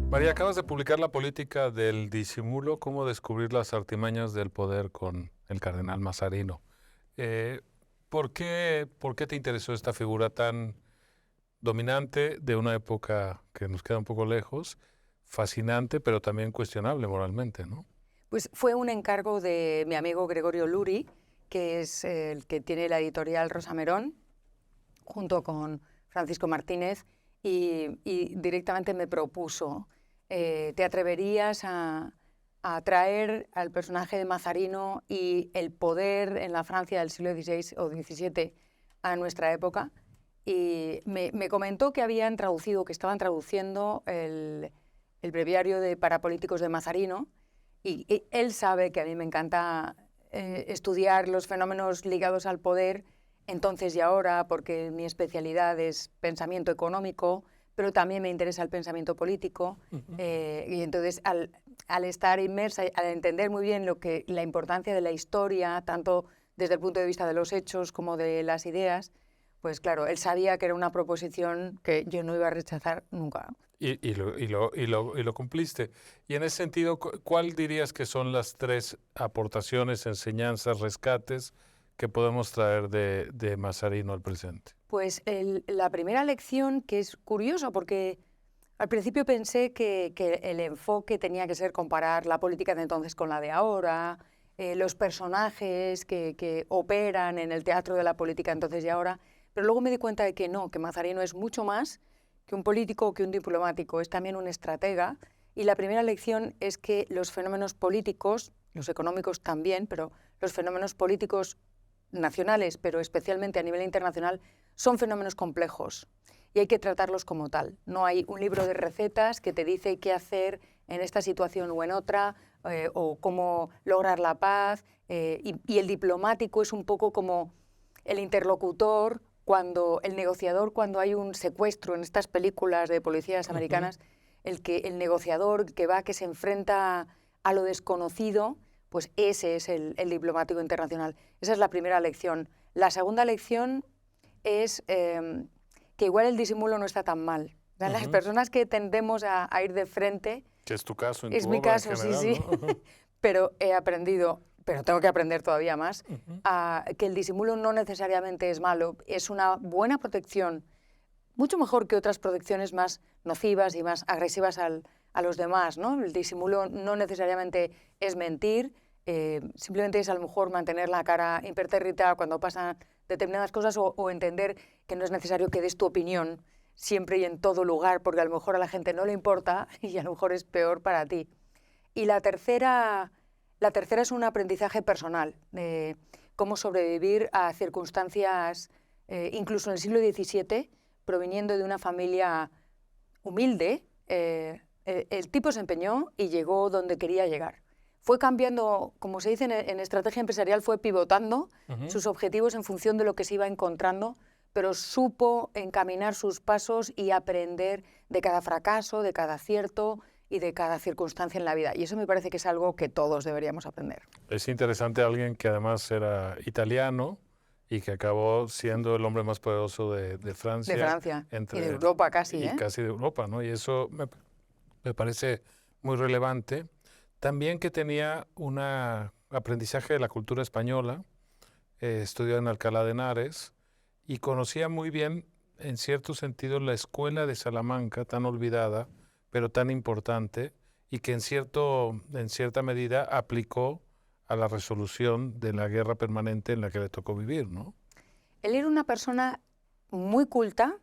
María, acabas de publicar La política del disimulo, cómo descubrir las artimañas del poder con el cardenal Mazarino. ¿Por qué te interesó esta figura tan dominante de una época que nos queda un poco lejos, fascinante, pero también cuestionable moralmente, ¿no? Pues fue un encargo de mi amigo Gregorio Luri, que es el que tiene la editorial Rosa Merón, junto con Francisco Martínez, y directamente me propuso, ¿te atreverías a traer al personaje de Mazarino y el poder en la Francia del siglo XVI o XVII a nuestra época? Y me comentó que estaban traduciendo el breviario de Parapolíticos de Mazarino, y él sabe que a mí me encanta estudiar los fenómenos ligados al poder entonces y ahora, porque mi especialidad es pensamiento económico, pero también me interesa el pensamiento político. Y entonces, al estar inmersa, al entender muy bien la importancia de la historia, tanto desde el punto de vista de los hechos como de las ideas, pues claro, él sabía que era una proposición que yo no iba a rechazar nunca. Y lo cumpliste. Y en ese sentido, ¿cuál dirías que son las tres aportaciones, enseñanzas, rescates que podemos traer de Mazarino al presente? Pues la primera lección, que es curioso porque al principio pensé que el enfoque tenía que ser comparar la política de entonces con la de ahora, los personajes que operan en el teatro de la política entonces y ahora, pero luego me di cuenta de que no, que Mazarino es mucho más que un político o que un diplomático, es también un estratega. Y la primera lección es que los fenómenos políticos, los económicos también, pero los fenómenos políticos nacionales, pero especialmente a nivel internacional, son fenómenos complejos y hay que tratarlos como tal. No hay un libro de recetas que te dice qué hacer en esta situación o en otra, o cómo lograr la paz, y el diplomático es un poco como el interlocutor, el negociador, cuando hay un secuestro en estas películas de policías americanas, el negociador que se enfrenta a lo desconocido, pues ese es el diplomático internacional. Esa es la primera lección. La segunda lección es que igual el disimulo no está tan mal. Las personas que tendemos a ir de frente... Que es tu caso, es mi caso, en general, sí, sí. ¿no? Pero he aprendido, pero tengo que aprender todavía más, que el disimulo no necesariamente es malo, es una buena protección, mucho mejor que otras protecciones más nocivas y más agresivas a los demás, ¿no? El disimulo no necesariamente es mentir, simplemente es a lo mejor mantener la cara impertérrita cuando pasan determinadas cosas, o entender que no es necesario que des tu opinión siempre y en todo lugar, porque a lo mejor a la gente no le importa y a lo mejor es peor para ti. Y la tercera es un aprendizaje personal, de cómo sobrevivir a circunstancias, incluso en el siglo XVII, proviniendo de una familia humilde. El tipo se empeñó y llegó donde quería llegar. Fue cambiando, como se dice en estrategia empresarial, fue pivotando sus objetivos en función de lo que se iba encontrando, pero supo encaminar sus pasos y aprender de cada fracaso, de cada acierto y de cada circunstancia en la vida. Y eso me parece que es algo que todos deberíamos aprender. Es interesante alguien que además era italiano y que acabó siendo el hombre más poderoso de Francia. De Francia, y de Europa casi. Y casi de Europa, ¿no? Y eso me parece muy relevante. También que tenía un aprendizaje de la cultura española, estudió en Alcalá de Henares y conocía muy bien, en cierto sentido, la escuela de Salamanca, tan olvidada, pero tan importante, y que en cierta medida aplicó a la resolución de la guerra permanente en la que le tocó vivir, ¿no? Él era una persona muy culta,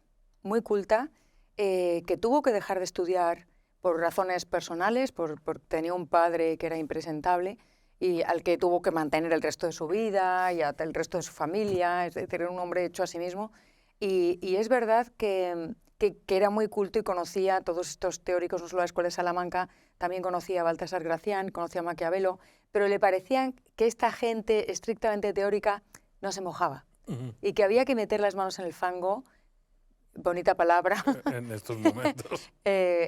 que tuvo que dejar de estudiar por razones personales, porque tenía un padre que era impresentable y al que tuvo que mantener el resto de su vida y el resto de su familia, es decir, era un hombre hecho a sí mismo. Y es verdad que era muy culto y conocía a todos estos teóricos, no solo la Escuela de Salamanca, también conocía a Baltasar Gracián, conocía a Maquiavelo, pero le parecía que esta gente estrictamente teórica no se mojaba y que había que meter las manos en el fango, bonita palabra, en estos momentos.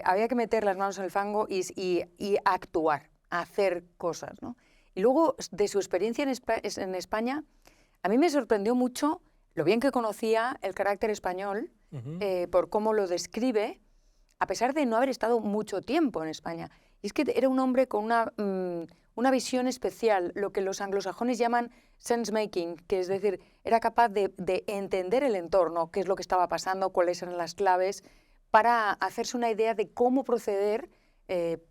Había que meter las manos en el fango y actuar, hacer cosas, ¿no? Y luego, de su experiencia en España, a mí me sorprendió mucho lo bien que conocía el carácter español, por cómo lo describe, a pesar de no haber estado mucho tiempo en España. Y es que era un hombre con una visión especial, lo que los anglosajones llaman sense-making, que es decir, era capaz de entender el entorno, qué es lo que estaba pasando, cuáles eran las claves, para hacerse una idea de cómo proceder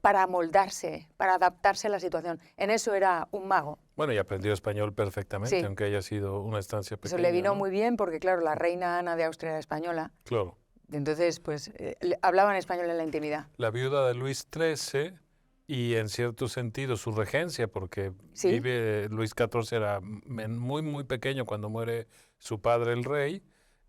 para moldarse, para adaptarse a la situación. En eso era un mago. Bueno, y aprendió español perfectamente, Sí. aunque haya sido una estancia pequeña. Eso le vino ¿no? muy bien porque, claro, la reina Ana de Austria era española. Claro. Entonces, pues, hablaban español en la intimidad. La viuda de Luis XIII y, en cierto sentido, su regencia, porque Sí. Luis XIV era muy, muy pequeño cuando muere su padre, el rey.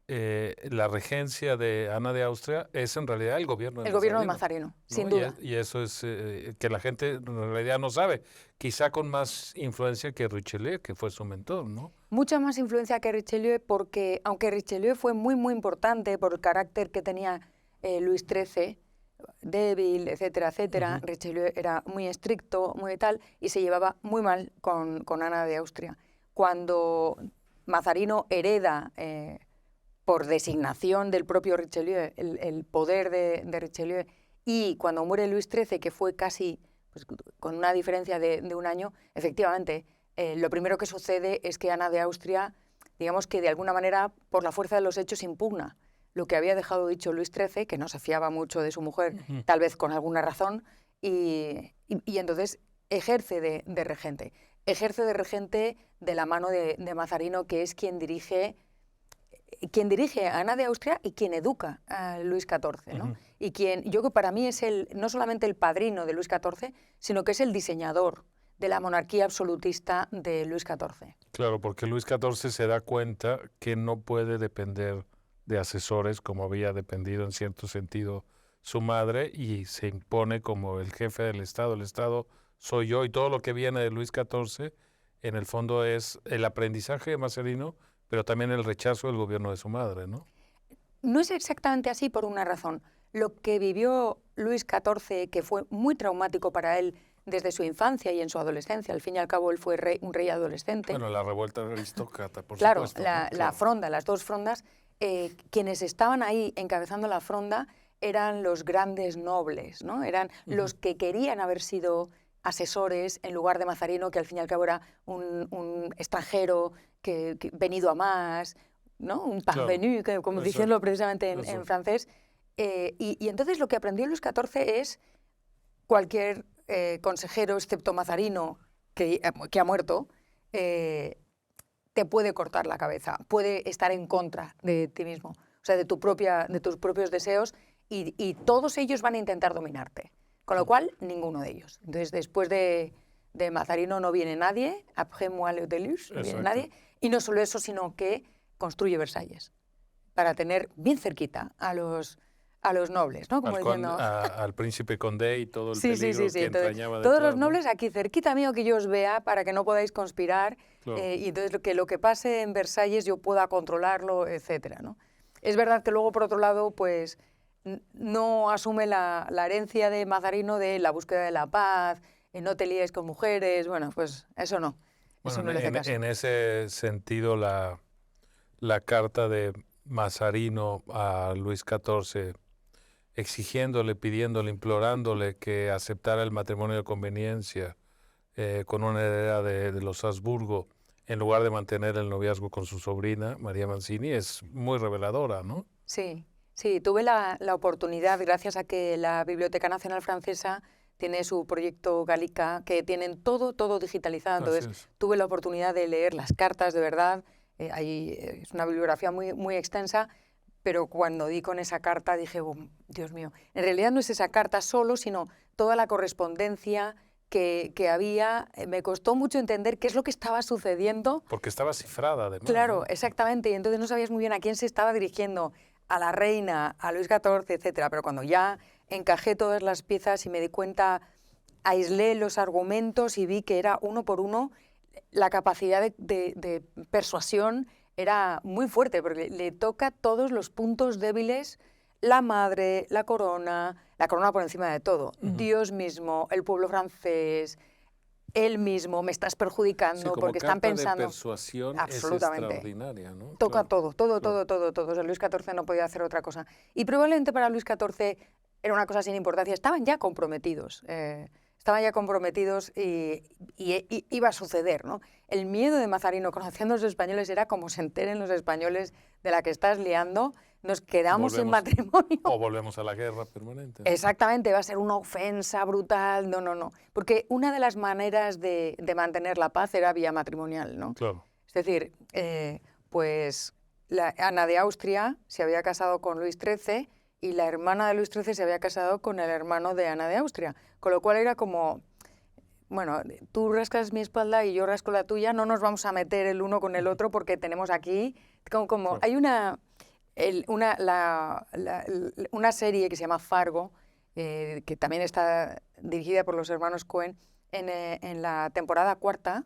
La regencia de Ana de Austria es en realidad el gobierno de El Mazarino. gobierno de Mazarino, ¿no? sin duda. Y eso es que la gente en realidad no sabe, quizá con más influencia que Richelieu, que fue su mentor, ¿no? Mucha más influencia que Richelieu porque, aunque Richelieu fue muy, muy importante por el carácter que tenía Luis XIII, débil, etcétera, etcétera, Richelieu era muy estricto, muy tal, y se llevaba muy mal con Ana de Austria. Cuando Mazarino hereda, por designación del propio Richelieu, el poder de Richelieu, y cuando muere Luis XIII, que fue casi pues, con una diferencia de un año, efectivamente, lo primero que sucede es que Ana de Austria, digamos que de alguna manera, por la fuerza de los hechos, impugna lo que había dejado dicho Luis XIII, que no se fiaba mucho de su mujer, tal vez con alguna razón, y entonces ejerce de regente. Ejerce de regente de la mano de Mazarino, que es quien dirige a Ana de Austria y quien educa a Luis XIV, ¿no? Y quien, yo creo que para mí es no solamente el padrino de Luis XIV, sino que es el diseñador de la monarquía absolutista de Luis XIV. Claro, porque Luis XIV se da cuenta que no puede depender de asesores como había dependido en cierto sentido su madre, y se impone como el jefe del Estado. El Estado soy yo, y todo lo que viene de Luis XIV en el fondo es el aprendizaje de Mazarino, pero también el rechazo del gobierno de su madre, ¿no? No es exactamente así por una razón. Lo que vivió Luis XIV, que fue muy traumático para él desde su infancia y en su adolescencia, al fin y al cabo él fue un rey adolescente. Bueno, la revuelta aristócrata, por claro, supuesto. la Claro. fronda, las dos frondas, quienes estaban ahí encabezando la fronda eran los grandes nobles, ¿no? Eran los que querían haber sido asesores en lugar de Mazarino, que al fin y al cabo era un extranjero que venido a más, ¿no? Un parvenu, Claro. como Eso, diciendo precisamente en eso. francés. Y entonces lo que aprendió Luis XIV es cualquier consejero, excepto Mazarino, que ha muerto, te puede cortar la cabeza, puede estar en contra de ti mismo, o sea, de tus propios deseos, y todos ellos van a intentar dominarte. Con lo cual, ninguno de ellos. Entonces, después de Mazarino no viene nadie, après moi le déluge, no viene nadie, y no solo eso, sino que construye Versalles, para tener bien cerquita a los nobles, ¿no? Como diciendo... al príncipe Condé y todo el Sí. peligro que Entonces, entrañaba todos detrás, los nobles aquí cerquita mío, que yo os vea para que no podáis conspirar, Claro. y entonces lo que pase en Versalles yo pueda controlarlo, etcétera, ¿no? Es verdad que luego, por otro lado, pues no asume la herencia de Mazarino de la búsqueda de la paz, no te líes con mujeres, bueno, pues eso no. Bueno, eso no le hace caso. en ese sentido, la carta de Mazarino a Luis XIV, exigiéndole, pidiéndole, implorándole que aceptara el matrimonio de conveniencia con una heredera de los Habsburgo, en lugar de mantener el noviazgo con su sobrina, María Mancini, es muy reveladora, ¿no? Sí, tuve la oportunidad, gracias a que la Biblioteca Nacional Francesa tiene su proyecto Gallica, que tienen todo digitalizado. Entonces, tuve la oportunidad de leer las cartas de verdad. Es una bibliografía muy extensa, pero cuando di con esa carta dije, oh, Dios mío, en realidad no es esa carta solo, sino toda la correspondencia que había. Me costó mucho entender qué es lo que estaba sucediendo. Porque estaba cifrada, además. Claro, ¿no? exactamente, y entonces no sabías muy bien a quién se estaba dirigiendo, a la reina, a Luis XIV, etcétera. Pero cuando ya encajé todas las piezas y me di cuenta, aislé los argumentos y vi que era uno por uno, la capacidad de persuasión era muy fuerte, porque le toca todos los puntos débiles: la madre, la corona por encima de todo, Dios mismo, el pueblo francés, él mismo, me estás Sí, perjudicando, como porque están carta de pensando... persuasión es Absolutamente. extraordinaria, ¿no? Toca Claro, todo, todo, claro. todo, todo, todo. O sea, Luis XIV no podía hacer otra cosa. Y probablemente para Luis XIV era una cosa sin importancia. Estaban ya comprometidos. Estaban ya comprometidos y iba a suceder, ¿no? El miedo de Mazarino, conociendo a los españoles, era como se enteren los españoles de la que estás liando, nos quedamos sin Volvemos, matrimonio. o volvemos a la guerra permanente, ¿no? Exactamente, va a ser una ofensa brutal. No, no, no. Porque una de las maneras de mantener la paz era vía matrimonial, ¿no? Claro. Es decir, pues Ana de Austria se había casado con Luis XIII y la hermana de Luis XIII se había casado con el hermano de Ana de Austria, con lo cual era como, bueno, tú rascas mi espalda y yo rasco la tuya, no nos vamos a meter el uno con el otro porque tenemos aquí, como Claro. hay una serie que se llama Fargo, que también está dirigida por los hermanos Coen, en la temporada cuarta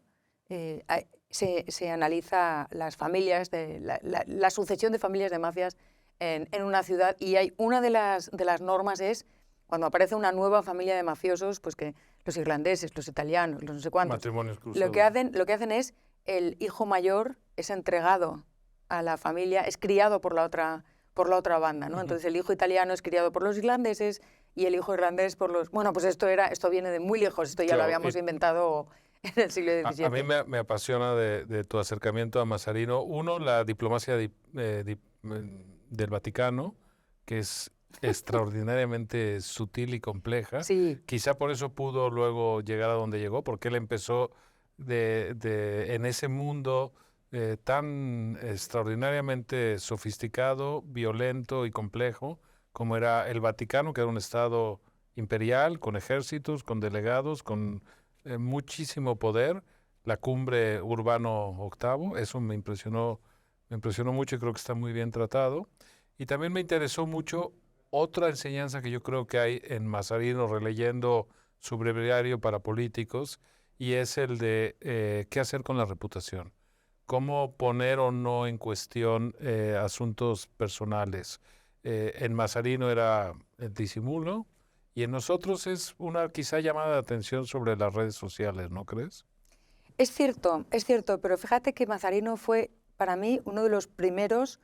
se analiza las familias, la sucesión de familias de mafias en una ciudad, y hay una de las normas es cuando aparece una nueva familia de mafiosos, pues que los irlandeses, los italianos, los no sé cuántos, Matrimonios lo cruzados. que hacen es el hijo mayor es entregado a la familia, es criado por la otra banda, ¿no? Entonces el hijo italiano es criado por los irlandeses y el hijo irlandés por los... Bueno, pues esto viene de muy lejos, esto ya lo Claro, habíamos inventado en el siglo a mí XVII. me apasiona de tu acercamiento a Mazarino. Uno, la diplomacia del Vaticano, que es extraordinariamente sutil y compleja. Sí, Quizá por eso pudo luego llegar a donde llegó, porque él empezó en ese mundo tan extraordinariamente sofisticado, violento y complejo, como era el Vaticano, que era un estado imperial, con ejércitos, con delegados, con muchísimo poder. La cumbre Urbano VIII, eso me impresionó mucho y creo que está muy bien tratado. Y también me interesó mucho otra enseñanza que yo creo que hay en Mazarino, releyendo su breviario para políticos, y es el de qué hacer con la reputación, cómo poner o no en cuestión asuntos personales. En Mazarino era el disimulo, y en nosotros es una quizá llamada de atención sobre las redes sociales, ¿no crees? es cierto, pero fíjate que Mazarino fue para mí uno de los primeros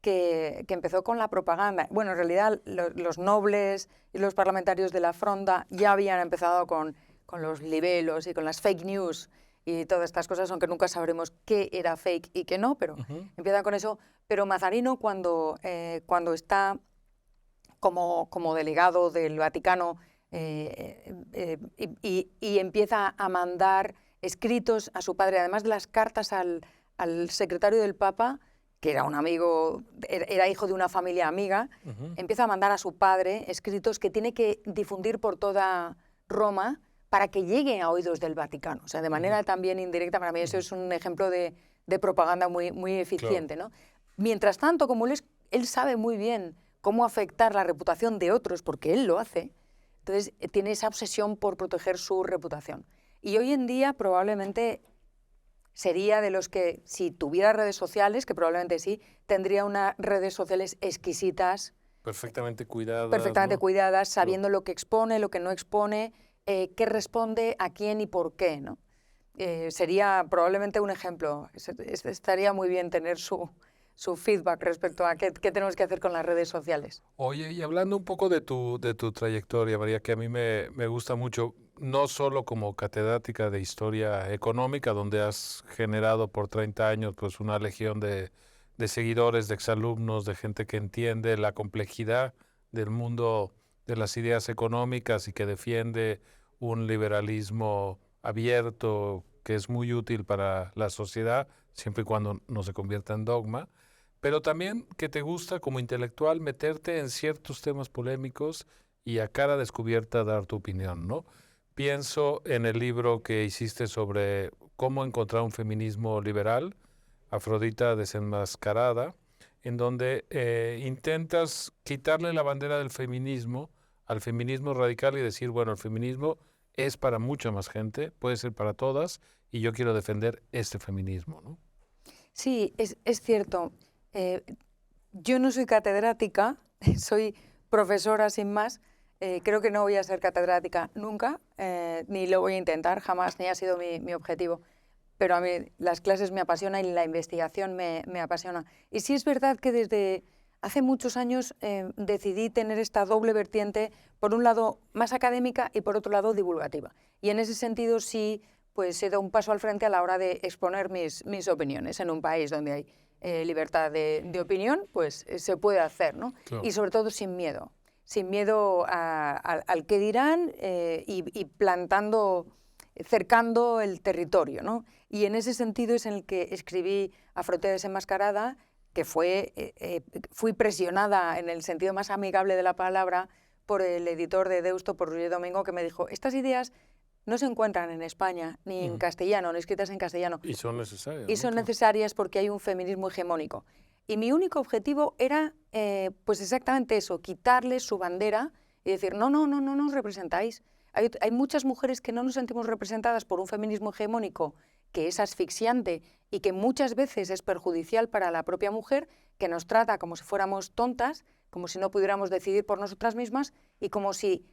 que empezó con la propaganda. Bueno, en realidad los nobles y los parlamentarios de la Fronda ya habían empezado con los libelos y con las fake news y todas estas cosas, aunque nunca sabremos qué era fake y qué no, pero empiezan con eso. Pero Mazarino, cuando está como delegado del Vaticano y empieza a mandar escritos a su padre, además de las cartas al secretario del Papa, que era un amigo, era hijo de una familia amiga, empieza a mandar a su padre escritos que tiene que difundir por toda Roma para que lleguen a oídos del Vaticano. O sea, de manera también indirecta, para mí eso es un ejemplo de propaganda muy, muy eficiente, ¿no? Mientras tanto, como él sabe muy bien cómo afectar la reputación de otros, porque él lo hace, entonces tiene esa obsesión por proteger su reputación. Y hoy en día probablemente sería de los que, si tuviera redes sociales, que probablemente sí, tendría unas redes sociales exquisitas, Perfectamente cuidadas, perfectamente ¿no? cuidadas, sabiendo lo que expone, lo que no expone, qué responde, a quién y por qué, ¿no? Sería probablemente un ejemplo. Estaría muy bien tener su feedback respecto a qué tenemos que hacer con las redes sociales. Oye, y hablando un poco de tu trayectoria, María, que a mí me gusta mucho, no solo como catedrática de historia económica, donde has generado por 30 años pues una legión de seguidores, de exalumnos, de gente que entiende la complejidad del mundo de las ideas económicas y que defiende un liberalismo abierto que es muy útil para la sociedad, siempre y cuando no se convierta en dogma, pero también que te gusta como intelectual meterte en ciertos temas polémicos y a cara descubierta dar tu opinión, ¿no? Pienso en el libro que hiciste sobre cómo encontrar un feminismo liberal, Afrodita desenmascarada, en donde intentas quitarle la bandera del feminismo al feminismo radical y decir, bueno, el feminismo es para mucha más gente, puede ser para todas, y yo quiero defender este feminismo, ¿no? Sí, es cierto. Yo no soy catedrática, soy profesora sin más, Creo que no voy a ser catedrática nunca, ni lo voy a intentar jamás, ni ha sido mi objetivo. Pero a mí las clases me apasionan y la investigación me apasiona. Y sí es verdad que desde hace muchos años decidí tener esta doble vertiente, por un lado más académica y por otro lado divulgativa. Y en ese sentido sí, pues he dado un paso al frente a la hora de exponer mis opiniones. En un país donde hay libertad de opinión, pues se puede hacer, ¿no? Claro. Y sobre todo sin miedo al qué dirán y plantando, cercando el territorio, ¿no? Y en ese sentido es en el que escribí Afrotea desenmascarada, que fui presionada en el sentido más amigable de la palabra por el editor de Deusto, por Roger Domingo, que me dijo, estas ideas no se encuentran en España, ni en castellano, ni escritas en castellano. Y son necesarias. Y son necesarias porque hay un feminismo hegemónico. Y mi único objetivo era, pues exactamente eso, quitarles su bandera y decir, no nos representáis. Hay muchas mujeres que no nos sentimos representadas por un feminismo hegemónico que es asfixiante y que muchas veces es perjudicial para la propia mujer, que nos trata como si fuéramos tontas, como si no pudiéramos decidir por nosotras mismas y como si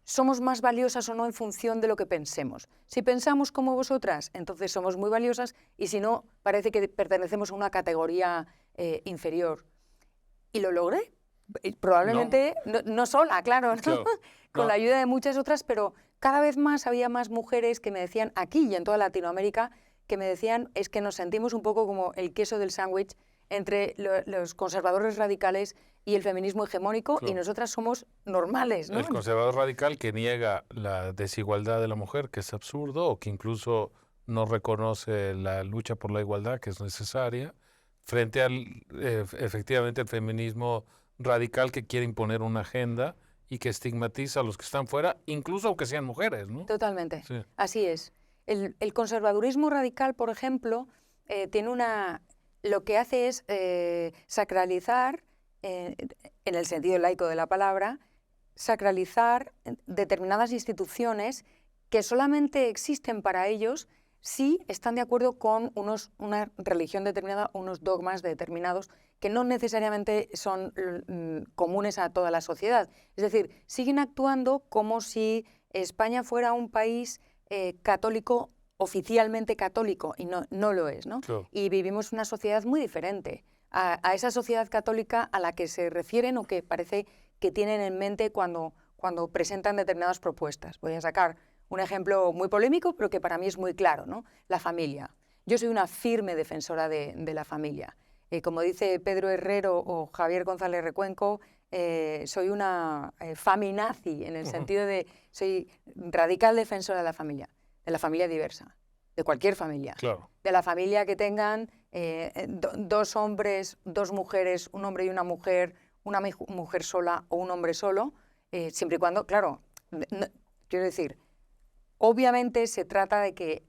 somos más valiosas o no en función de lo que pensemos. Si pensamos como vosotras, entonces somos muy valiosas y si no, parece que pertenecemos a una categoría inferior. Y lo logré. Probablemente no sola, claro, ¿no? Claro. Con la ayuda de muchas otras, pero cada vez más había más mujeres que me decían, aquí y en toda Latinoamérica, que me decían es que nos sentimos un poco como el queso del sándwich entre los conservadores radicales y el feminismo hegemónico, Claro. y nosotras somos normales, ¿no? El conservador radical que niega la desigualdad de la mujer, que es absurdo, o que incluso no reconoce la lucha por la igualdad, que es necesaria, frente al, efectivamente, el feminismo radical que quiere imponer una agenda y que estigmatiza a los que están fuera, incluso aunque sean mujeres, ¿no? Totalmente, Sí. así es. El conservadurismo radical, por ejemplo, lo que hace es sacralizar, en el sentido laico de la palabra, sacralizar determinadas instituciones que solamente existen para ellos si están de acuerdo con una religión determinada, unos dogmas determinados que no necesariamente son comunes a toda la sociedad. Es decir, siguen actuando como si España fuera un país católico, oficialmente católico, y no lo es, ¿no? Claro. Y vivimos una sociedad muy diferente a esa sociedad católica a la que se refieren o que parece que tienen en mente cuando presentan determinadas propuestas. Voy a sacar un ejemplo muy polémico, pero que para mí es muy claro, ¿no? La familia. Yo soy una firme defensora de la familia. Como dice Pedro Herrero o Javier González Recuenco, soy una feminazi, en el sentido de soy radical defensora de la familia diversa, de cualquier familia. Claro. De la familia que tengan dos hombres, dos mujeres, un hombre y una mujer sola o un hombre solo, siempre y cuando, claro, quiero decir, obviamente se trata de que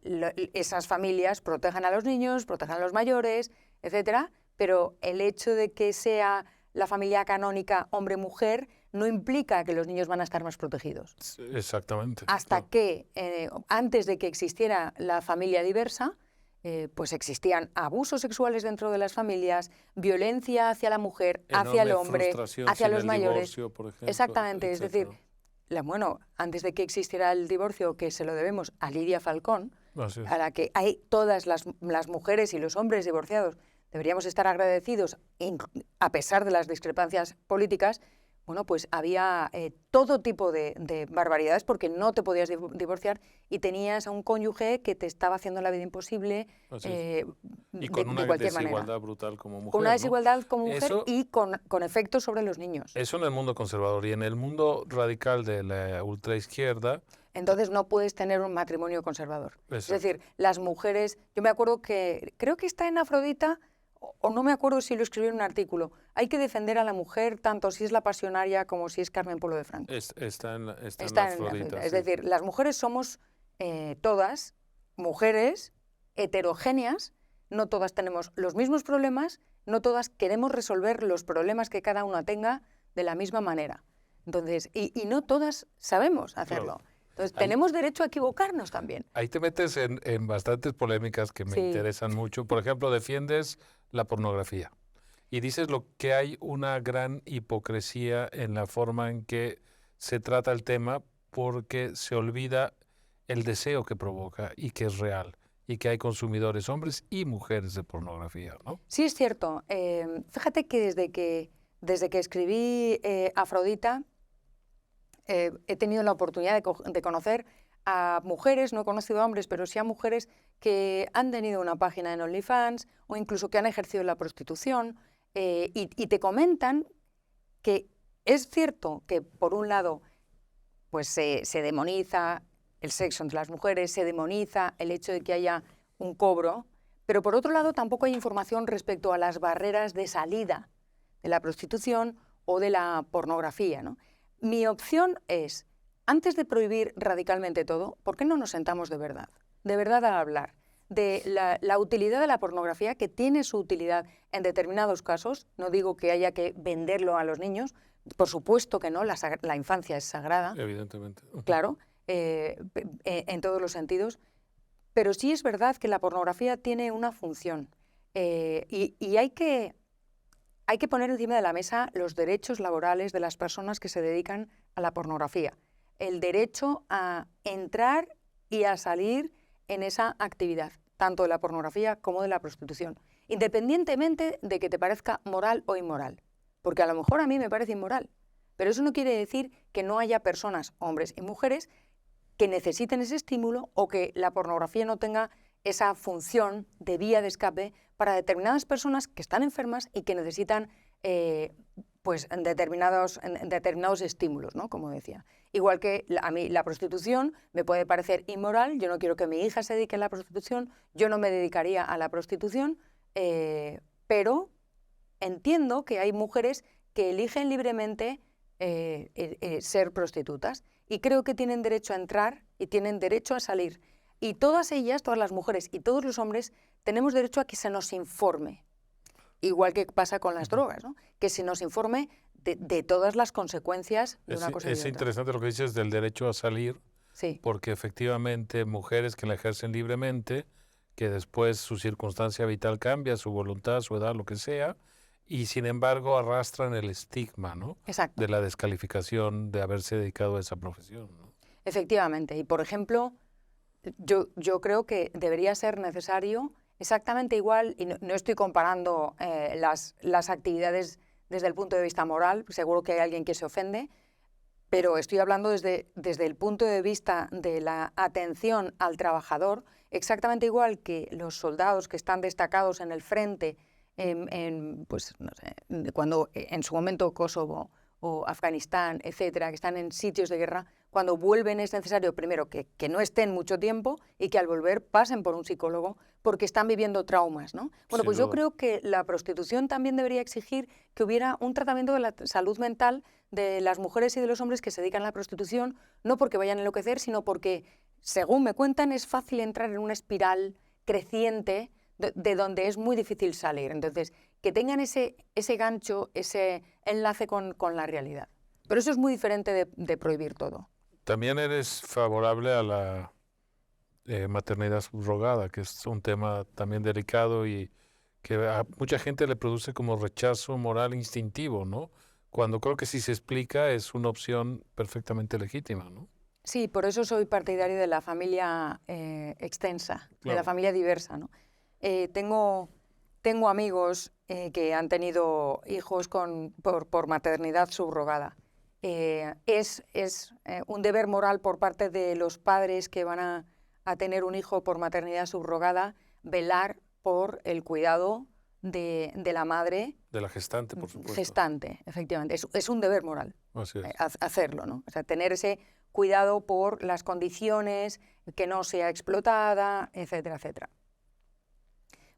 esas familias protejan a los niños, protejan a los mayores, etcétera, pero el hecho de que sea la familia canónica hombre-mujer no implica que los niños van a estar más protegidos. Exactamente. Hasta claro. que, antes de que existiera la familia diversa, pues existían abusos sexuales dentro de las familias, violencia hacia la mujer, hacia el Enorme hombre, frustración hacia sin los el mayores. divorcio, por ejemplo, Exactamente, es decir, etcétera. antes de que existiera el divorcio, que se lo debemos a Lidia Falcón, Así es. a la que hay todas las mujeres y los hombres divorciados deberíamos estar agradecidos, a pesar de las discrepancias políticas. Bueno, pues había todo tipo de barbaridades porque no te podías divorciar y tenías a un cónyuge que te estaba haciendo la vida imposible Y con una de cualquier desigualdad manera. brutal como mujer. Con una desigualdad como mujer Eso, y con efectos sobre los niños. eso en el mundo conservador. Y en el mundo radical de la ultraizquierda, Entonces no puedes tener un matrimonio conservador. Exacto. Es decir, las mujeres, yo me acuerdo que, creo que está en Afrodita, o no me acuerdo si lo escribí en un artículo, hay que defender a la mujer tanto si es la pasionaria como si es Carmen Polo de Franco. está en Está en Afrodita. Es Sí. decir, las mujeres somos todas mujeres heterogéneas, no todas tenemos los mismos problemas, no todas queremos resolver los problemas que cada una tenga de la misma manera. Entonces, y no todas sabemos hacerlo. Claro. Entonces, tenemos derecho a equivocarnos también. Ahí te metes en bastantes polémicas que me Sí. interesan mucho. Por ejemplo, defiendes la pornografía y dices lo que hay una gran hipocresía en la forma en que se trata el tema porque se olvida el deseo que provoca y que es real y que hay consumidores, hombres y mujeres de pornografía, ¿no? Sí, es cierto. Fíjate que desde que escribí Afrodita, he tenido la oportunidad de conocer a mujeres, no he conocido a hombres, pero sí a mujeres que han tenido una página en OnlyFans o incluso que han ejercido la prostitución y te comentan que es cierto que, por un lado, pues se demoniza el sexo entre las mujeres, se demoniza el hecho de que haya un cobro, pero por otro lado tampoco hay información respecto a las barreras de salida de la prostitución o de la pornografía, ¿no? Mi opción es, antes de prohibir radicalmente todo, ¿por qué no nos sentamos de verdad a hablar de la utilidad de la pornografía, que tiene su utilidad en determinados casos? No digo que haya que venderlo a los niños, por supuesto que no, la infancia es sagrada. Evidentemente. Claro, en todos los sentidos, pero sí es verdad que la pornografía tiene una función y hay que poner encima de la mesa los derechos laborales de las personas que se dedican a la pornografía, el derecho a entrar y a salir en esa actividad, tanto de la pornografía como de la prostitución, independientemente de que te parezca moral o inmoral, porque a lo mejor a mí me parece inmoral, pero eso no quiere decir que no haya personas, hombres y mujeres, que necesiten ese estímulo o que la pornografía no tenga esa función de vía de escape para determinadas personas que están enfermas y que necesitan pues determinados estímulos, ¿no? Como decía. Igual que a mí la prostitución me puede parecer inmoral, yo no quiero que mi hija se dedique a la prostitución, yo no me dedicaría a la prostitución, pero entiendo que hay mujeres que eligen libremente ser prostitutas y creo que tienen derecho a entrar y tienen derecho a salir. Y todas ellas, todas las mujeres y todos los hombres, tenemos derecho a que se nos informe, igual que pasa con las drogas, ¿no? Que se nos informe de todas las consecuencias de una cosa y de Es otra. interesante lo que dices del derecho a salir, Sí. porque efectivamente mujeres que la ejercen libremente, que después su circunstancia vital cambia, su voluntad, su edad, lo que sea, y sin embargo arrastran el estigma, ¿no? Exacto. De la descalificación de haberse dedicado a esa profesión, ¿no? Efectivamente. Y, por ejemplo, yo creo que debería ser necesario exactamente igual, y no estoy comparando las actividades desde el punto de vista moral, seguro que hay alguien que se ofende, pero estoy hablando desde el punto de vista de la atención al trabajador, exactamente igual que los soldados que están destacados en el frente, pues, no sé, cuando en su momento Kosovo o Afganistán, etcétera, que están en sitios de guerra, cuando vuelven es necesario primero que no estén mucho tiempo y que al volver pasen por un psicólogo porque están viviendo traumas, ¿no? Bueno, Sin pues yo duda. creo que la prostitución también debería exigir que hubiera un tratamiento de la salud mental de las mujeres y de los hombres que se dedican a la prostitución, no porque vayan a enloquecer, sino porque, según me cuentan, es fácil entrar en una espiral creciente de donde es muy difícil salir. Entonces, que tengan ese gancho, ese enlace con la realidad. Pero eso es muy diferente de prohibir todo. También eres favorable a la maternidad subrogada, que es un tema también delicado y que a mucha gente le produce como rechazo moral instintivo, ¿no? Cuando creo que si se explica es una opción perfectamente legítima, ¿no? Sí, por eso soy partidaria de la familia extensa, de la Claro. familia diversa, ¿no? Tengo amigos que han tenido hijos por maternidad subrogada. Es un deber moral por parte de los padres que van a tener un hijo por maternidad subrogada velar por el cuidado de la madre De la gestante, por supuesto. gestante, efectivamente. Es un deber moral Así es. hacerlo, ¿no? O sea, tener ese cuidado por las condiciones, que no sea explotada, etcétera, etcétera.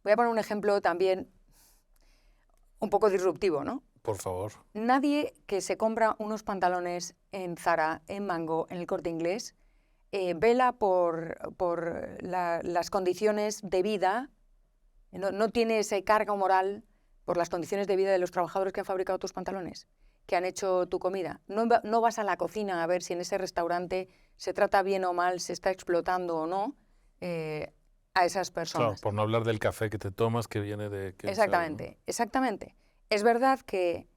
Voy a poner un ejemplo también un poco disruptivo, ¿no? Por favor. Nadie que se compra unos pantalones en Zara, en Mango, en el Corte Inglés, vela por las condiciones de vida, no tiene esa carga moral por las condiciones de vida de los trabajadores que han fabricado tus pantalones, que han hecho tu comida. No vas a la cocina a ver si en ese restaurante se trata bien o mal, se está explotando o no a esas personas. Claro, por no hablar del café que te tomas que viene de... Exactamente, ¿no? exactamente. Es verdad que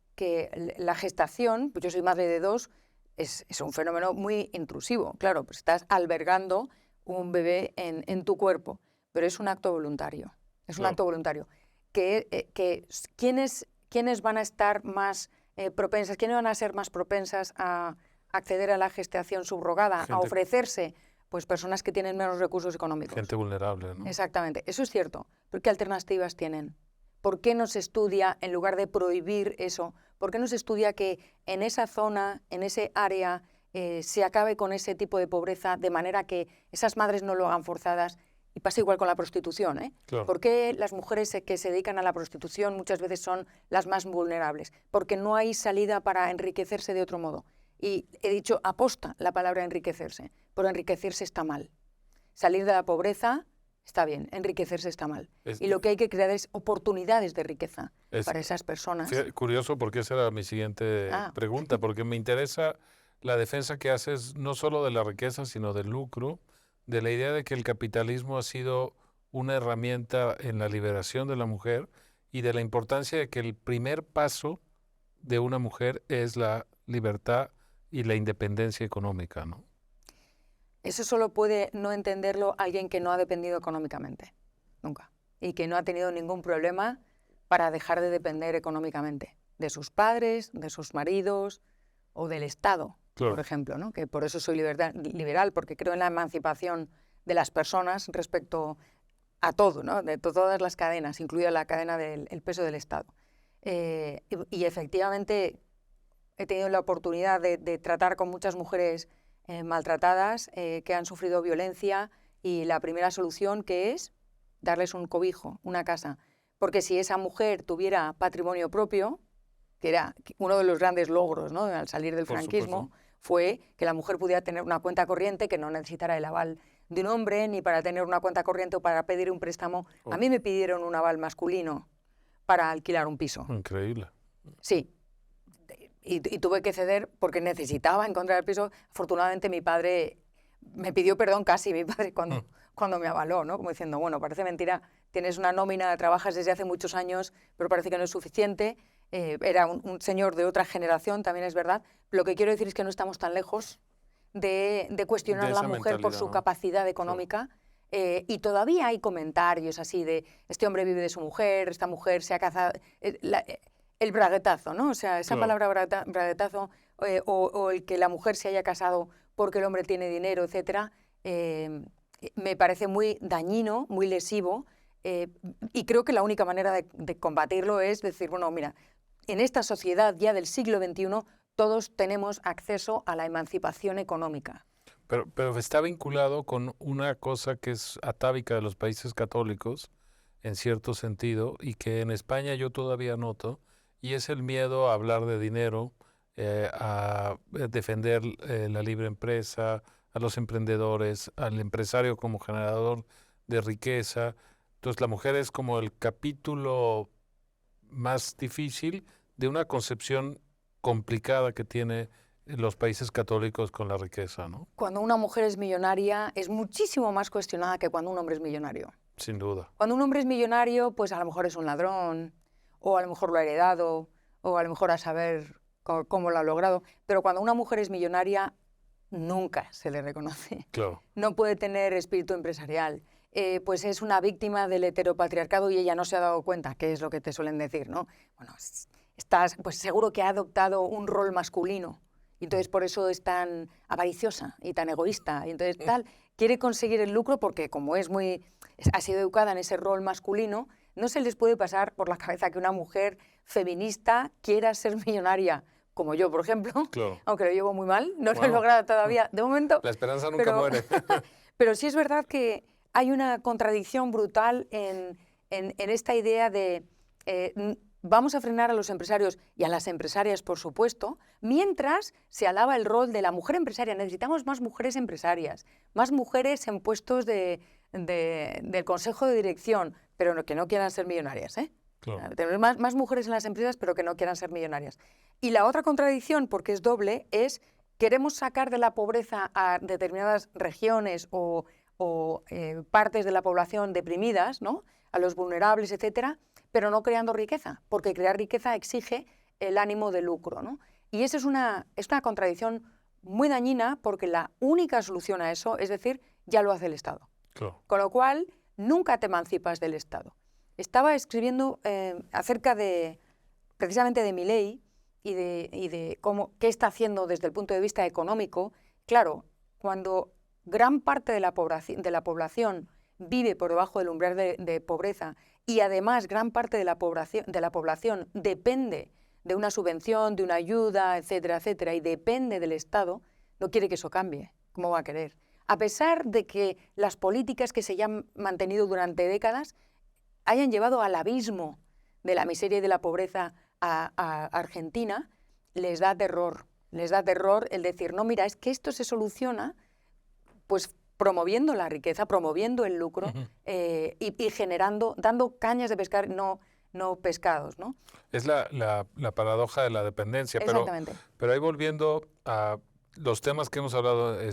la gestación, pues yo soy madre de 2, es un fenómeno muy intrusivo. Claro, pues estás albergando un bebé en tu cuerpo, pero es un acto voluntario. Es un Claro. acto voluntario. ¿Quiénes van a estar más propensas, quiénes van a ser más propensas a acceder a la gestación subrogada, a Gente, ofrecerse? Pues personas que tienen menos recursos económicos. gente vulnerable, ¿no? Exactamente, eso es cierto. ¿Pero qué alternativas tienen? ¿Por qué no se estudia, en lugar de prohibir eso, por qué no se estudia que en esa zona, en ese área, se acabe con ese tipo de pobreza de manera que esas madres no lo hagan forzadas? Y pasa igual con la prostitución, ¿eh? Claro. ¿Por qué las mujeres que se dedican a la prostitución muchas veces son las más vulnerables? Porque no hay salida para enriquecerse de otro modo. Y he dicho aposta la palabra enriquecerse, pero enriquecerse está mal. Salir de la pobreza está bien, enriquecerse está mal. Y lo que hay que crear es oportunidades de riqueza para esas personas. Curioso, porque esa era mi siguiente pregunta, porque me interesa la defensa que haces no solo de la riqueza, sino del lucro, de la idea de que el capitalismo ha sido una herramienta en la liberación de la mujer y de la importancia de que el primer paso de una mujer es la libertad y la independencia económica, ¿no? Eso solo puede no entenderlo alguien que no ha dependido económicamente, nunca, y que no ha tenido ningún problema para dejar de depender económicamente de sus padres, de sus maridos o del Estado, Claro. por ejemplo, ¿no? Que por eso soy liberal, porque creo en la emancipación de las personas respecto a todo, ¿no? De todas las cadenas, incluida la cadena del peso del Estado. Y efectivamente he tenido la oportunidad de tratar con muchas mujeres maltratadas, que han sufrido violencia, y la primera solución que es darles un cobijo, una casa. Porque si esa mujer tuviera patrimonio propio, que era uno de los grandes logros, ¿no?, al salir del franquismo, fue que la mujer pudiera tener una cuenta corriente que no necesitara el aval de un hombre, ni para tener una cuenta corriente o para pedir un préstamo. A mí me pidieron un aval masculino para alquilar un piso. Increíble. Sí. Y tuve que ceder porque necesitaba encontrar el piso. Afortunadamente mi padre me pidió perdón casi, mi padre, cuando me avaló, ¿no? Como diciendo, bueno, parece mentira, tienes una nómina, trabajas desde hace muchos años, pero parece que no es suficiente. Era un señor de otra generación, también es verdad. Lo que quiero decir es que no estamos tan lejos de cuestionar a la mujer por su capacidad económica. Y todavía hay comentarios así de, este hombre vive de su mujer, esta mujer se ha casado... el braguetazo, ¿no? O sea, esa palabra braguetazo, o el que la mujer se haya casado porque el hombre tiene dinero, etcétera, me parece muy dañino, muy lesivo, y creo que la única manera de combatirlo es decir, bueno, mira, en esta sociedad ya del siglo XXI todos tenemos acceso a la emancipación económica. Pero está vinculado con una cosa que es atávica de los países católicos, en cierto sentido, y que en España yo todavía noto, y es el miedo a hablar de dinero, a defender la libre empresa, a los emprendedores, al empresario como generador de riqueza. Entonces la mujer es como el capítulo más difícil de una concepción complicada que tiene los países católicos con la riqueza, ¿no? Cuando una mujer es millonaria es muchísimo más cuestionada que cuando un hombre es millonario. Sin duda. Cuando un hombre es millonario, pues a lo mejor es un ladrón, o a lo mejor lo ha heredado, o a lo mejor a saber cómo lo ha logrado. Pero cuando una mujer es millonaria, nunca se le reconoce. Claro. No puede tener espíritu empresarial. Pues es una víctima del heteropatriarcado y ella no se ha dado cuenta, que es lo que te suelen decir, ¿no? Bueno, pues seguro que ha adoptado un rol masculino. Y entonces por eso es tan avariciosa y tan egoísta. Y entonces quiere conseguir el lucro porque como ha sido educada en ese rol masculino, no se les puede pasar por la cabeza que una mujer feminista quiera ser millonaria, como yo, por ejemplo, claro. Aunque lo llevo muy mal, no lo he logrado todavía, de momento. La esperanza nunca muere. Pero sí es verdad que hay una contradicción brutal en esta idea de vamos a frenar a los empresarios y a las empresarias, por supuesto, mientras se alaba el rol de la mujer empresaria. Necesitamos más mujeres empresarias, más mujeres en puestos del consejo de dirección, pero que no quieran ser millonarias, ¿eh? Claro. Tener más mujeres en las empresas, pero que no quieran ser millonarias. Y la otra contradicción, porque es doble, es queremos sacar de la pobreza a determinadas regiones o partes de la población deprimidas, ¿no?, a los vulnerables, etcétera, pero no creando riqueza, porque crear riqueza exige el ánimo de lucro, ¿no? Y eso es una contradicción muy dañina porque la única solución a eso es decir, ya lo hace el Estado. Claro. Con lo cual, nunca te emancipas del Estado. Estaba escribiendo acerca de, precisamente de Milei y de qué está haciendo desde el punto de vista económico. Claro, cuando gran parte de la población vive por debajo del umbral de pobreza y además gran parte de la población depende de una subvención, de una ayuda, etcétera, etcétera, y depende del Estado, no quiere que eso cambie. ¿Cómo va a querer? A pesar de que las políticas que se han mantenido durante décadas hayan llevado al abismo de la miseria y de la pobreza a Argentina, les da terror el decir, no, mira, es que esto se soluciona pues promoviendo la riqueza, promoviendo el lucro y generando, dando cañas de pescar, no pescados, ¿no? Es la paradoja de la dependencia. Exactamente. Pero ahí volviendo a los temas que hemos hablado en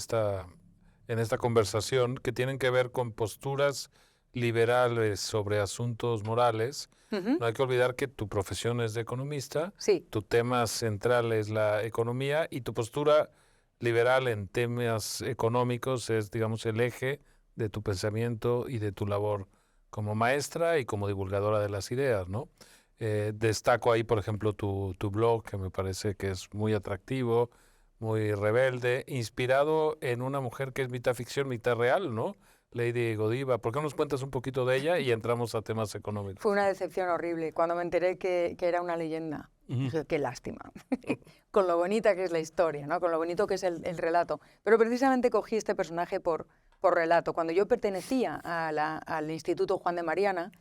esta conversación, que tienen que ver con posturas liberales sobre asuntos morales, no hay que olvidar que tu profesión es de economista, sí. Tu tema central es la economía y tu postura liberal en temas económicos es, digamos, el eje de tu pensamiento y de tu labor como maestra y como divulgadora de las ideas, ¿no? Destaco ahí, por ejemplo, tu blog, que me parece que es muy atractivo, muy rebelde, inspirado en una mujer que es mitad ficción, mitad real, ¿no? Lady Godiva. ¿Por qué no nos cuentas un poquito de ella y entramos a temas económicos? Fue una decepción horrible cuando me enteré que era una leyenda. Dije, qué lástima. Con lo bonita que es la historia, ¿no? Con lo bonito que es el relato. Pero precisamente cogí este personaje por relato. Cuando yo pertenecía al Instituto Juan de Mariana,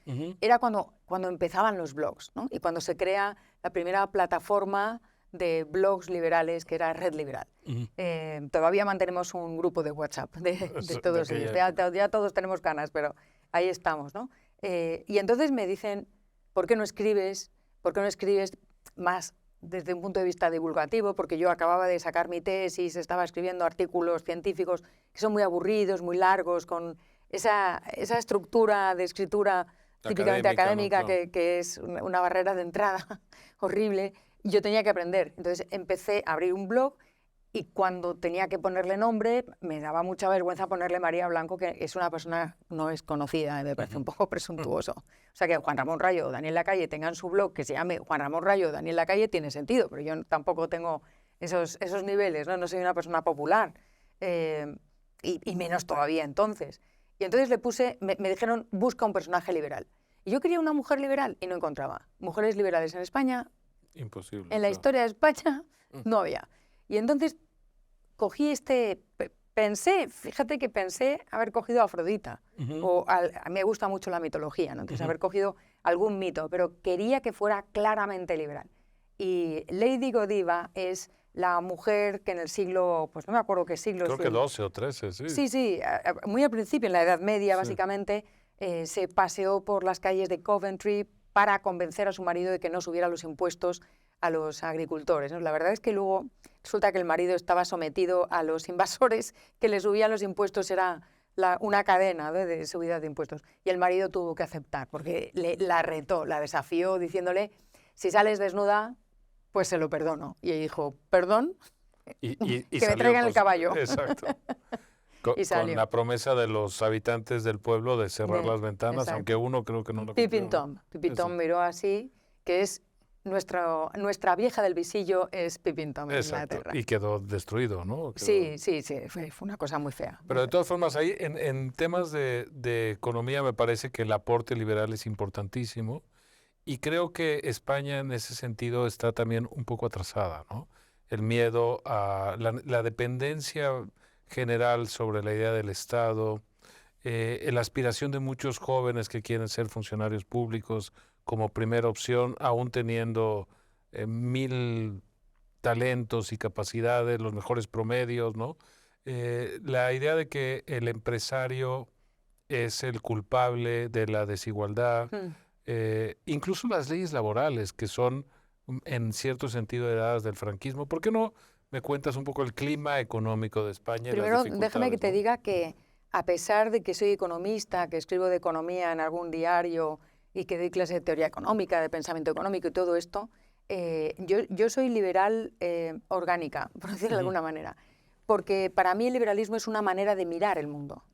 era cuando empezaban los blogs, ¿no? Y cuando se crea la primera plataforma de blogs liberales, que era Red Liberal. Todavía mantenemos un grupo de WhatsApp de todos ellos. Ya todos tenemos canas, pero ahí estamos, ¿no? Y entonces me dicen, ¿por qué no escribes más desde un punto de vista divulgativo? Porque yo acababa de sacar mi tesis, estaba escribiendo artículos científicos que son muy aburridos, muy largos, con esa estructura de escritura típicamente académica, ¿no? que es una barrera de entrada horrible. Y yo tenía que aprender. Entonces empecé a abrir un blog y cuando tenía que ponerle nombre, me daba mucha vergüenza ponerle María Blanco, que es una persona no es conocida, y me parece un poco presuntuoso. O sea, que Juan Ramón Rayo o Daniel Lacalle tengan su blog que se llame Juan Ramón Rayo o Daniel Lacalle tiene sentido, pero yo tampoco tengo esos niveles, ¿no? No soy una persona popular, y menos todavía entonces. Y entonces me dijeron, busca un personaje liberal. Y yo quería una mujer liberal y no encontraba. Mujeres liberales en España, imposible. En la historia de España no había. Y entonces cogí fíjate que pensé haber cogido a Afrodita, a mí me gusta mucho la mitología, ¿no? Entonces haber cogido algún mito, pero quería que fuera claramente liberal. Y Lady Godiva es la mujer que en el siglo, pues no me acuerdo qué siglo. Creo que 12 o 13, sí. Sí, muy al principio, en la Edad Media, básicamente, se paseó por las calles de Coventry para convencer a su marido de que no subiera los impuestos a los agricultores, ¿no? La verdad es que luego resulta que el marido estaba sometido a los invasores que le subían los impuestos, era una cadena, ¿no?, de subida de impuestos. Y el marido tuvo que aceptar, porque la retó, la desafió, diciéndole, si sales desnuda, pues se lo perdono. Y ella dijo, ¿perdón? Y que me traigan el caballo. Exacto. Con la promesa de los habitantes del pueblo de cerrar las ventanas, exacto, aunque uno creo que no lo cumplió. Pippin Tom miró así, que es nuestra vieja del visillo es Pippin Tom en Inglaterra. Y quedó destruido, ¿no? Sí, fue una cosa muy fea. Pero de todas formas, ahí en temas de economía me parece que el aporte liberal es importantísimo y creo que España en ese sentido está también un poco atrasada, ¿no? El miedo a la dependencia general sobre la idea del Estado, la aspiración de muchos jóvenes que quieren ser funcionarios públicos como primera opción, aún teniendo 1000 talentos y capacidades, los mejores promedios, ¿no? La idea de que el empresario es el culpable de la desigualdad, incluso las leyes laborales, que son en cierto sentido heredadas del franquismo. ¿Por qué no me cuentas un poco el clima económico de España? Primero, déjame que te diga que a pesar de que soy economista, que escribo de economía en algún diario y que doy clase de teoría económica, de pensamiento económico y todo esto, yo soy liberal orgánica, por decirlo de alguna manera. porque para mí el liberalismo es una manera de mirar el mundo,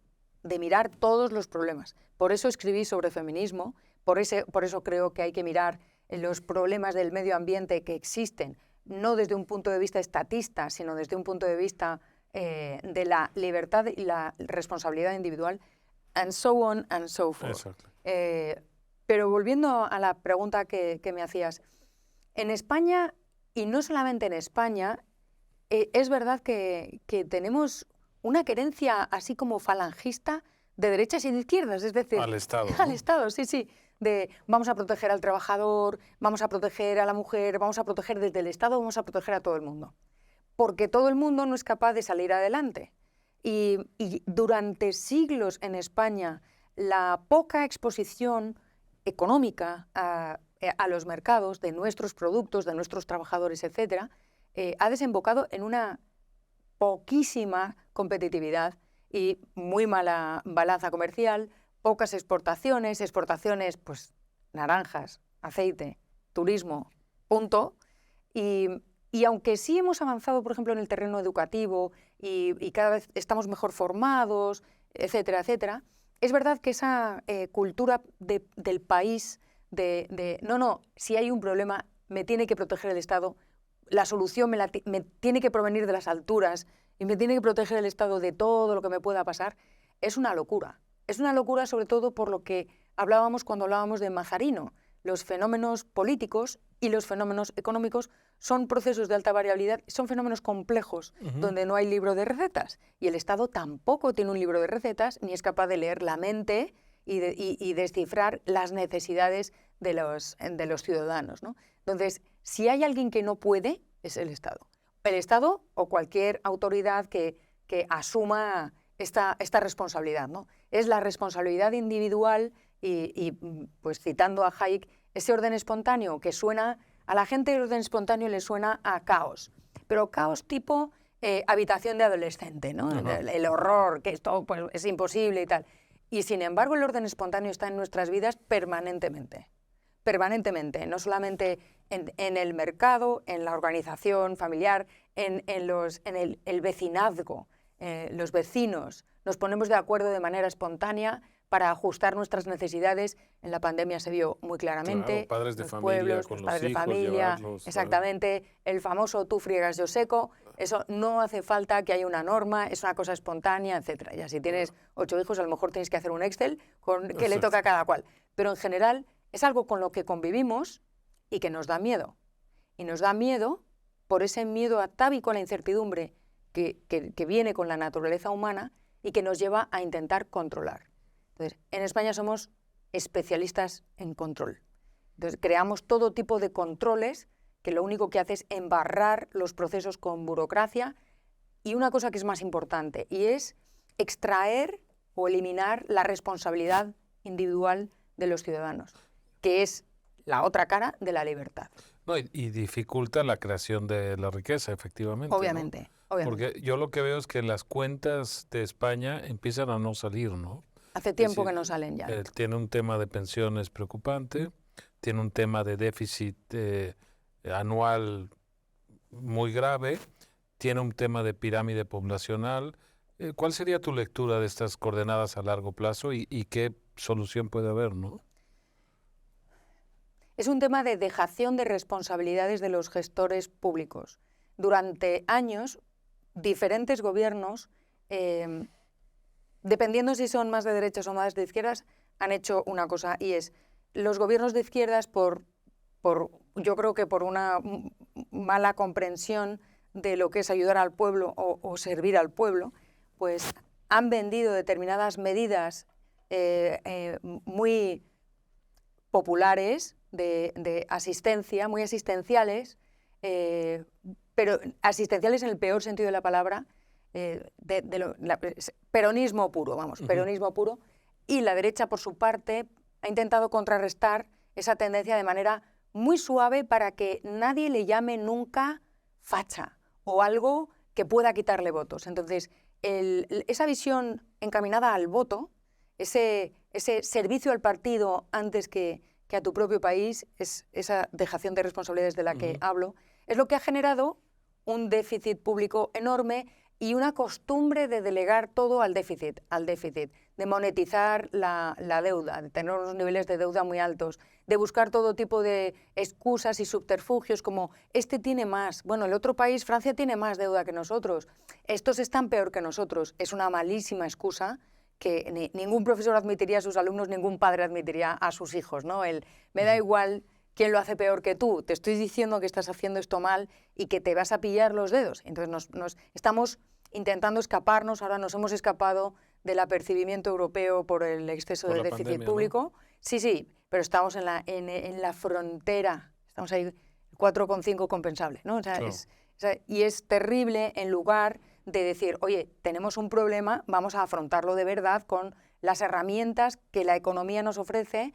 de mirar todos los problemas. Por eso escribí sobre feminismo, por eso creo que hay que mirar los problemas del medio ambiente que existen, no desde un punto de vista estatista, sino desde un punto de vista de la libertad y la responsabilidad individual, and so on and so forth. Pero volviendo a la pregunta que me hacías, en España, y no solamente en España, es verdad que tenemos una querencia así como falangista de derechas y de izquierdas, es decir... Al Estado, ¿no? Al Estado, sí, sí. De vamos a proteger al trabajador, vamos a proteger a la mujer, vamos a proteger desde el Estado, vamos a proteger a todo el mundo. Porque todo el mundo no es capaz de salir adelante. Y durante siglos en España, la poca exposición económica a los mercados de nuestros productos, de nuestros trabajadores, etcétera, ha desembocado en una poquísima competitividad y muy mala balanza comercial, pocas exportaciones, pues naranjas, aceite, turismo, punto. Y aunque sí hemos avanzado, por ejemplo, en el terreno educativo y cada vez estamos mejor formados, etcétera, etcétera, es verdad que esa cultura del país no, si hay un problema me tiene que proteger el Estado, la solución me tiene que provenir de las alturas y me tiene que proteger el Estado de todo lo que me pueda pasar, es una locura. Es una locura sobre todo por lo que hablábamos cuando hablábamos de Mazarino. Los fenómenos políticos y los fenómenos económicos son procesos de alta variabilidad, son fenómenos complejos, donde no hay libro de recetas. Y el Estado tampoco tiene un libro de recetas, ni es capaz de leer la mente y descifrar las necesidades de los ciudadanos, ¿no? Entonces, si hay alguien que no puede, es el Estado. El Estado o cualquier autoridad que asuma esta responsabilidad, ¿no? Es la responsabilidad individual y pues citando a Hayek, ese orden espontáneo que suena, a la gente el orden espontáneo le suena a caos, pero caos tipo habitación de adolescente, ¿no? El horror, que esto pues, es imposible y tal. Y sin embargo el orden espontáneo está en nuestras vidas permanentemente, no solamente en el mercado, en la organización familiar, en el vecinazgo. Los vecinos nos ponemos de acuerdo de manera espontánea para ajustar nuestras necesidades. En la pandemia se vio muy claramente. Claro, padres de los familia, pueblos, con los los padres de hijos, familia, llevarlos, exactamente. El famoso tú friegas yo seco. Eso no hace falta que haya una norma, es una cosa espontánea, etcétera. Ya si tienes 8 hijos, a lo mejor tienes que hacer un Excel con qué le toca a cada cual. Pero en general es algo con lo que convivimos y que nos da miedo. Y nos da miedo por ese miedo atávico a la incertidumbre que viene con la naturaleza humana y que nos lleva a intentar controlar. Entonces, en España somos especialistas en control. Entonces, creamos todo tipo de controles que lo único que hace es embarrar los procesos con burocracia y una cosa que es más importante, y es extraer o eliminar la responsabilidad individual de los ciudadanos, que es la otra cara de la libertad. No, y dificulta la creación de la riqueza, efectivamente. Obviamente, ¿no? obviamente. Porque yo lo que veo es que las cuentas de España empiezan a no salir, ¿no? Hace tiempo que no salen ya. Tiene un tema de pensiones preocupante, tiene un tema de déficit anual muy grave, tiene un tema de pirámide poblacional. ¿Cuál sería tu lectura de estas coordenadas a largo plazo y qué solución puede haber, no? Es un tema de dejación de responsabilidades de los gestores públicos. Durante años, diferentes gobiernos, dependiendo si son más de derechas o más de izquierdas, han hecho una cosa, y es los gobiernos de izquierdas, yo creo que por una mala comprensión de lo que es ayudar al pueblo o servir al pueblo, pues han vendido determinadas medidas muy populares de asistencia, muy asistenciales, pero asistenciales en el peor sentido de la palabra, peronismo puro, vamos, peronismo puro, y la derecha, por su parte, ha intentado contrarrestar esa tendencia de manera muy suave para que nadie le llame nunca facha o algo que pueda quitarle votos. Entonces, esa visión encaminada al voto, ese servicio al partido antes que a tu propio país, esa dejación de responsabilidades de la que hablo, es lo que ha generado un déficit público enorme y una costumbre de delegar todo al déficit, de monetizar la deuda, de tener unos niveles de deuda muy altos, de buscar todo tipo de excusas y subterfugios como este tiene más, bueno, el otro país, Francia, tiene más deuda que nosotros, estos están peor que nosotros. Es una malísima excusa que ningún profesor admitiría a sus alumnos, ningún padre admitiría a sus hijos, ¿no? Me da igual quién lo hace peor que tú, te estoy diciendo que estás haciendo esto mal y que te vas a pillar los dedos. Entonces nos estamos intentando escaparnos, ahora nos hemos escapado del apercibimiento europeo por el exceso de déficit pandemia, público. ¿No? Sí, pero estamos en la frontera, estamos ahí 4,5 compensable, ¿no? O sea, claro. Y es terrible en lugar de decir, oye, tenemos un problema, vamos a afrontarlo de verdad con las herramientas que la economía nos ofrece,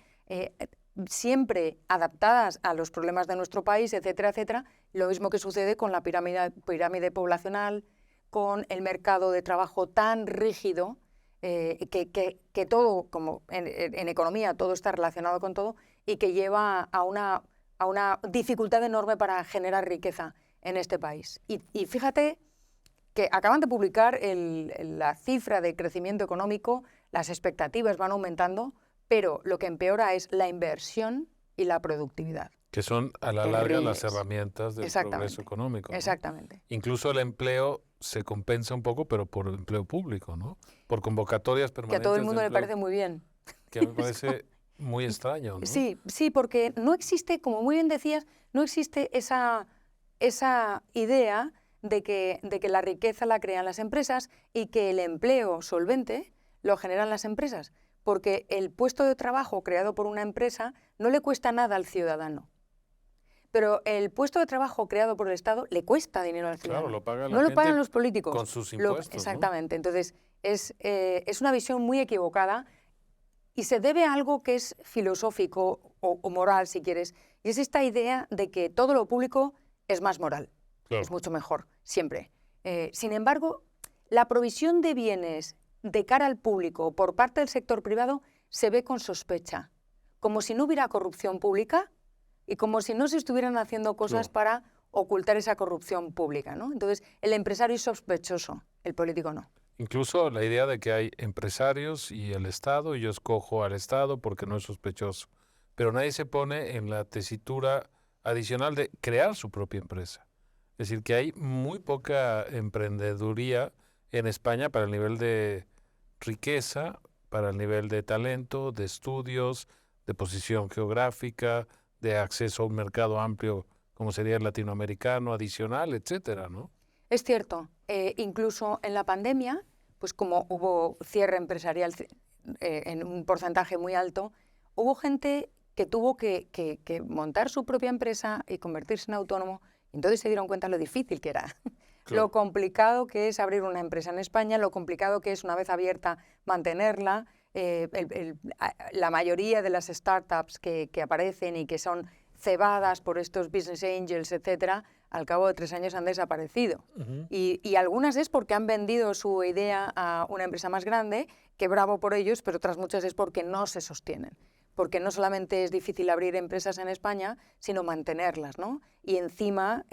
siempre adaptadas a los problemas de nuestro país, etcétera, etcétera. Lo mismo que sucede con la pirámide poblacional, con el mercado de trabajo tan rígido, que todo, como en economía, todo está relacionado con todo, y que lleva a una dificultad enorme para generar riqueza en este país. Y fíjate que acaban de publicar la cifra de crecimiento económico, las expectativas van aumentando, pero lo que empeora es la inversión y la productividad. Que son a la larga las herramientas del progreso económico, ¿no? Exactamente. Incluso el empleo se compensa un poco, pero por empleo público, ¿no? Por convocatorias permanentes. Que a todo el mundo le parece muy bien. Que me parece muy extraño, ¿no? Sí, porque no existe, como muy bien decías, no existe esa idea de que la riqueza la crean las empresas y que el empleo solvente lo generan las empresas, porque el puesto de trabajo creado por una empresa no le cuesta nada al ciudadano. Pero el puesto de trabajo creado por el Estado le cuesta dinero al ciudadano. Claro, lo paga la no gente lo pagan los políticos. Con sus impuestos, exactamente. ¿no? Entonces, es una visión muy equivocada y se debe a algo que es filosófico o moral, si quieres, y es esta idea de que todo lo público es más moral. Claro. Es mucho mejor, siempre. Sin embargo, la provisión de bienes de cara al público por parte del sector privado se ve con sospecha, como si no hubiera corrupción pública y como si no se estuvieran haciendo cosas para ocultar esa corrupción pública, ¿no? Entonces, el empresario es sospechoso, el político no. Incluso la idea de que hay empresarios y el Estado, y yo escojo al Estado porque no es sospechoso, pero nadie se pone en la tesitura adicional de crear su propia empresa. Es decir, que hay muy poca emprendeduría en España para el nivel de riqueza, para el nivel de talento, de estudios, de posición geográfica, de acceso a un mercado amplio como sería el latinoamericano, adicional, etcétera, ¿no? Es cierto. Incluso en la pandemia, pues como hubo cierre empresarial en un porcentaje muy alto, hubo gente que tuvo que montar su propia empresa y convertirse en autónomo. Entonces se dieron cuenta lo difícil que era, claro. Lo complicado que es abrir una empresa en España, lo complicado que es una vez abierta mantenerla. La mayoría de las startups que aparecen y que son cebadas por estos business angels, etcétera, al cabo de 3 años han desaparecido. Y algunas es porque han vendido su idea a una empresa más grande, que bravo por ellos, pero otras muchas es porque no se sostienen. Porque no solamente es difícil abrir empresas en España, sino mantenerlas, ¿no? Y encima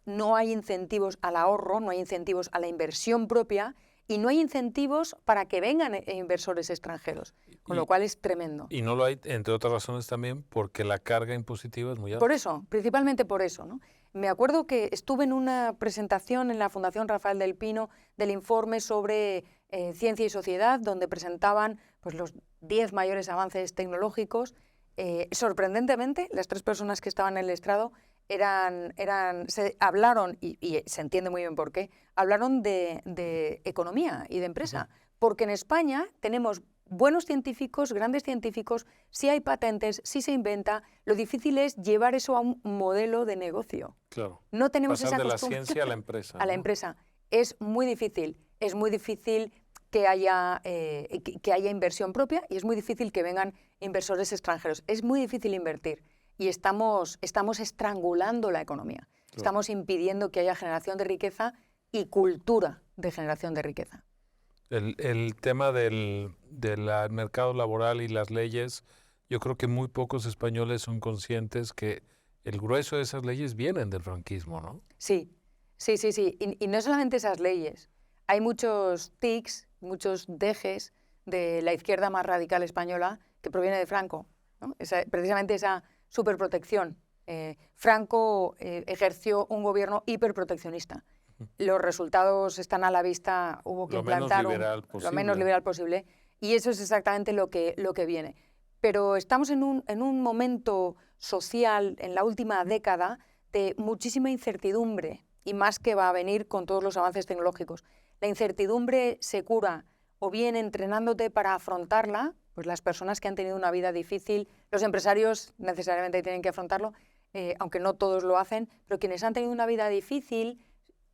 no hay incentivos al ahorro, no hay incentivos a la inversión propia y no hay incentivos para que vengan inversores extranjeros, con lo cual es tremendo. Y no lo hay, entre otras razones también, porque la carga impositiva es muy alta. Por eso, principalmente por eso, ¿no? Me acuerdo que estuve en una presentación en la Fundación Rafael del Pino del informe sobre ciencia y sociedad, donde presentaban pues, los 10 mayores avances tecnológicos. Sorprendentemente, las 3 personas que estaban en el estrado hablaron, y se entiende muy bien por qué, hablaron de economía y de empresa, porque en España tenemos buenos científicos, grandes científicos, sí hay patentes, sí se inventa, lo difícil es llevar eso a un modelo de negocio. Claro. No tenemos pasar esa de costumbre. La ciencia a la empresa. A la empresa. Es muy difícil que haya inversión propia y es muy difícil que vengan inversores extranjeros. Es muy difícil invertir y estamos estrangulando la economía. Claro. Estamos impidiendo que haya generación de riqueza y cultura de generación de riqueza. El tema del mercado laboral y las leyes, yo creo que muy pocos españoles son conscientes que el grueso de esas leyes vienen del franquismo, ¿no? Sí, Sí, sí, sí. Y no solamente esas leyes. Hay muchos tics, muchos dejes de la izquierda más radical española que proviene de Franco, ¿no? Precisamente esa superprotección. Franco ejerció un gobierno hiperproteccionista. Los resultados están a la vista, hubo que Lo menos implantar liberal lo menos posible. liberal posible, y eso es exactamente lo que viene. Pero estamos en un momento social, en la última década, de muchísima incertidumbre, y más que va a venir con todos los avances tecnológicos. La incertidumbre se cura o bien entrenándote para afrontarla, pues las personas que han tenido una vida difícil, los empresarios necesariamente tienen que afrontarlo, aunque no todos lo hacen, pero quienes han tenido una vida difícil,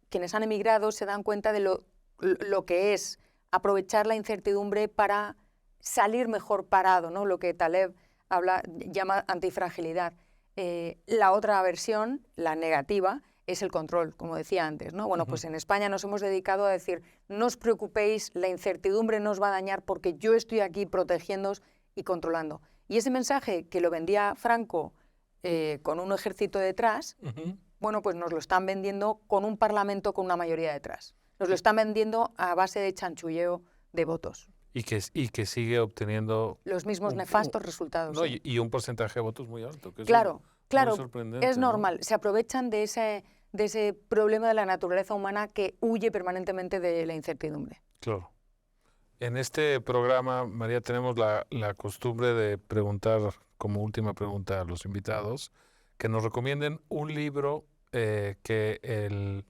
quienes han emigrado, se dan cuenta de lo que es aprovechar la incertidumbre para salir mejor parado, ¿no? Lo que Taleb llama antifragilidad. La otra versión, la negativa, es el control, como decía antes, ¿no? Bueno, pues en España nos hemos dedicado a decir, no os preocupéis, la incertidumbre no os va a dañar porque yo estoy aquí protegiéndoos y controlando. Y ese mensaje que lo vendía Franco con un ejército detrás, bueno, pues nos lo están vendiendo con un parlamento con una mayoría detrás. Nos lo están vendiendo a base de chanchulleo de votos. Y que sigue obteniendo los mismos nefastos resultados. No, Sí. y un porcentaje de votos muy alto. Que Claro, claro, muy sorprendente, es normal. ¿no? Se aprovechan de ese problema de la naturaleza humana que huye permanentemente de la incertidumbre. Claro. En este programa, María, tenemos la costumbre de preguntar como última pregunta a los invitados que nos recomienden un libro que el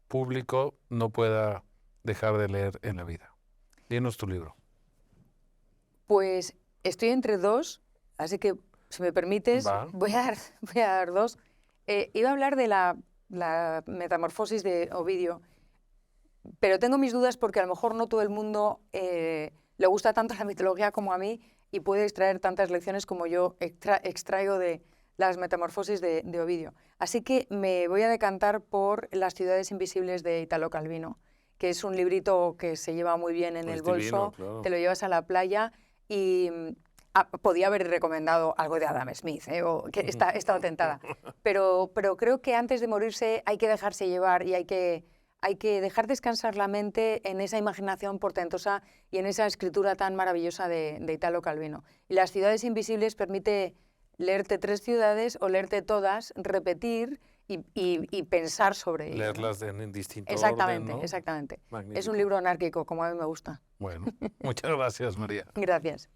público no pueda dejar de leer en la vida. Dinos tu libro. Pues estoy entre dos, así que si me permites, voy a dar dos. Iba a hablar de la Metamorfosis de Ovidio, pero tengo mis dudas porque a lo mejor no todo el mundo le gusta tanto la mitología como a mí y puede extraer tantas lecciones como yo extraigo de las Metamorfosis de Ovidio. Así que me voy a decantar por Las ciudades invisibles de Italo Calvino, que es un librito que se lleva muy bien en el bolso, claro. te lo llevas a la playa y podía haber recomendado algo de Adam Smith, o que he estado tentada, pero creo que antes de morirse hay que dejarse llevar y hay que dejar descansar la mente en esa imaginación portentosa y en esa escritura tan maravillosa de Italo Calvino. Y Las ciudades invisibles permite leerte 3 ciudades o leerte todas, repetir y pensar sobre ello. Leerlas en distinto exactamente, orden, ¿no? Exactamente. Magnífico. Es un libro anárquico, como a mí me gusta. Bueno, muchas gracias, María. Gracias.